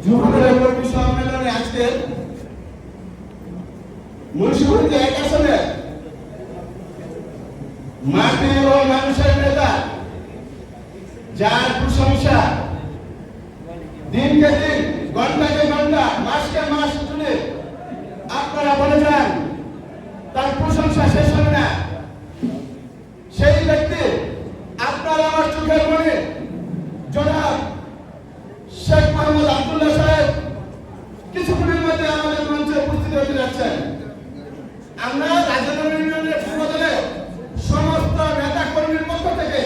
যুবদলের কর্মী সম্মেলনে আজকে মুন্সিগঞ্জ ১ আসনে মাটি ও মানুষের নেতা যার প্রশংসা দিনকে দিন ঘন্টাকে ঘন্টা মাসকে মাস শুনে আপনারা বলে যান, তার প্রশংসা শেষ হবে না। সেই ব্যক্তি আপনার আমার চোখের মনে জনাব শেখ মোহাম্মদ আব্দুল্লাহ সাহেব কিছুক্ষণের মধ্যে আমাদের মঞ্চে উপস্থিত হতে যাচ্ছেন। আমরা রাজনগর ইউনিয়নের যুবদলের সমস্ত নেতা কর্মীর পক্ষ থেকে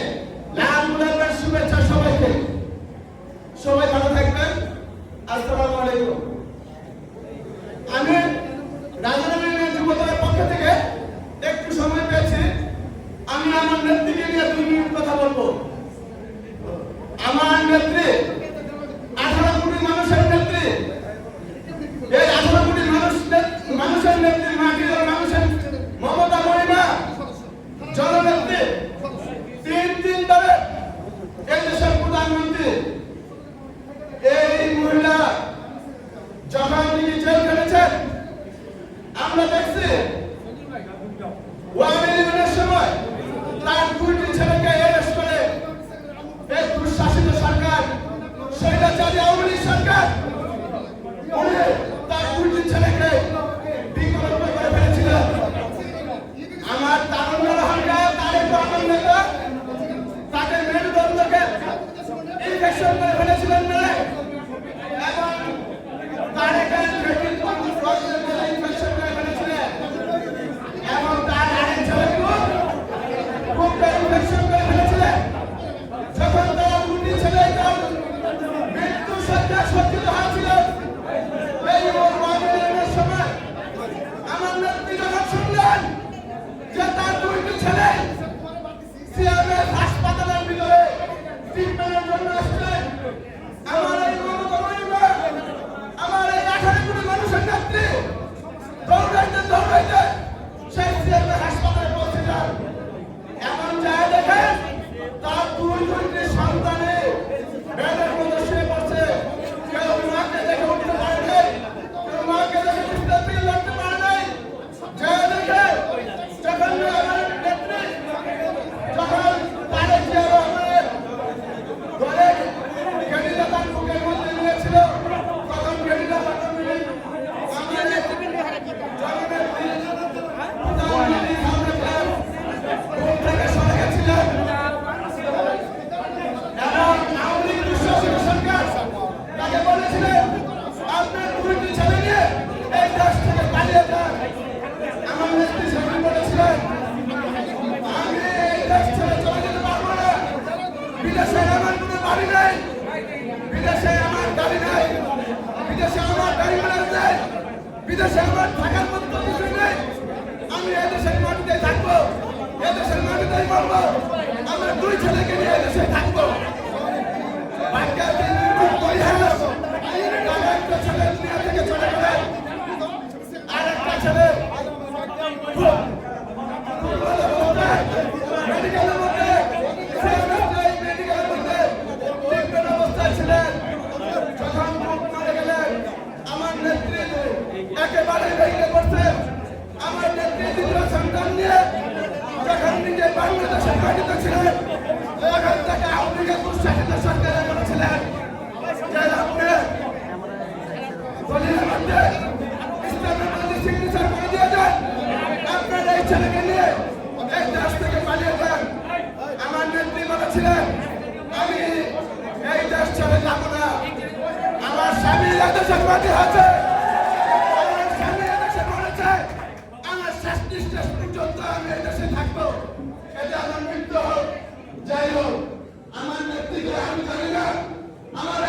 লাল গোলাপের শুভেচ্ছা সবাইকে। সবাই ভালো থাকবেন। আসসালামু আলাইকুম। আমি রাজনগর ইউনিয়ন যুবদলের পক্ষ থেকে একটু সময় পেয়েছি। আমি আমার নেত্রীকে নিয়ে 2 মিনিট কথা বলবো। আমার নেত্রী 18 কোটি মানুষের নেত্রী, এই 18 কোটি মানুষের নেত্রী, মাটির মানুষের মমতা মহিমা জননেত্রী, 3 দিন ধরে এই দেশের প্রধানমন্ত্রী। এই মহিলা যখন তিনি জেল খেটেছেন আমরা দেখছি, ওয়ামিনের সময় তার 2টি ছেলেকে অ্যারেস্ট করে এই দুঃশাসিত সরকার, স্বৈরাচারী আওয়ামী লীগ সরকার, উনি তার 2টি ছেলেকে বিকল্প করে ফেলেছিলেন। আমার তারুণ্যের অহংকার, তারেক রহমান নেতা তাকে মেরুদণ্ডকে ইনফেকশন করে ফেলেছিলেন না, এবং তারেকের ইনফেকশন করে ফেলেছিলেন, এবং তার আরেক ছেলেকে ইনফেকশন করে ফেলেছিলেন। যখন তারা 2টি ছেলে তার মৃত্যু সজ্জায় সজ্জিত হয়েছিল, এই ওয়ামিনের সময় আমার নেত্রী যখন শুনলেন যে তার 2টি ছেলে সিএমএস হাসপাতালের ভিতরে ট্রিটমেন্টের জন্য আসছেন, আমার এই মমতা মহিমা, আমার এই 18 কোটি মানুষের নেত্রী দৌড়াইতে সেই সিএমএস হাসপাতালে পৌঁছে যান। এমন যায় দেখেন তার 2টি সন্তানে বেডের মধ্যে শুয়ে পড়ছে। কেউ মাকে দেখে উঠতে পারে নাই, কেউ মাকে দেখে বিস্তারিত লড়তে পারে নাই। যায় দেখে যখন আমার নেত্রী যখন তারেক জিয়া রহমানের ঘরে গেরিলা তার বুকের মধ্যে নিয়েছিল, তখন গেরিলা আমার নেত্রী জননেত্রী প্রধানমন্ত্রী সামনে ঘুম থেকে সরে গেছিলেন, এবং আওয়ামী লীগ দুঃশাসিত সরকার তাকে বলেছিলেন আপনার 2টি ছেলে নিয়ে এই দেশ থেকে পালিয়ে যান। আমার নেত্রী সেদিন বলেছিলেন আমি এই দেশ ছেড়ে চলে যেতে পারবো না, বিদেশে আমার কোনো বাড়ি নেই, বিদেশে আমার গাড়ি নেই, বিদেশে আমার গাড়ি ভাড়া নেই, বিদেশে আমার থাকার মতো কিছু নেই। আমি এদেশের মাটিতে থাকবো, এদেশের মাটিতেই মরবো, আমার 2 ছেলেকে নিয়ে এদেশে থাকবো। একটা ছেলে দুনিয়া থেকে চলে গেলেন, আরেকটা ছেলে মেডিকেলের মধ্যে ট্রিটমেন্ট অবস্থায় ছিলেন। যখন মারা গেলেন আমার নেত্রী একেবারে ভেঙে পড়ছে। আমার নেত্রী 2টি সন্তান নিয়ে যখন নিজে বাংলাদেশের মাটিতে ছিলেন, তখন তাকে আওয়ামী লীগের দুঃশাসিত সরকারে বলেছিলেন যে আপনি দলিলের মধ্যে ইসলামের মধ্যে সিগনেচার করে দিয়ে যান, আপনার এই ছেলেকে নিয়ে এই দেশ থেকে পালিয়ে যান। আমার নেত্রী বলেছিলেন আমি এই দেশ ছেড়ে যাবো না, আমার স্বামী এদেশের মাটি আছে, আমার স্বামী এদেশে মরেছে, আমার শেষ নিঃশ্বাস পর্যন্ত আমি এই দেশে থাকবো, এটা আমার মৃত্যু হোক যাই হোক। আমার নেত্রীকে আমি জানি না, আমার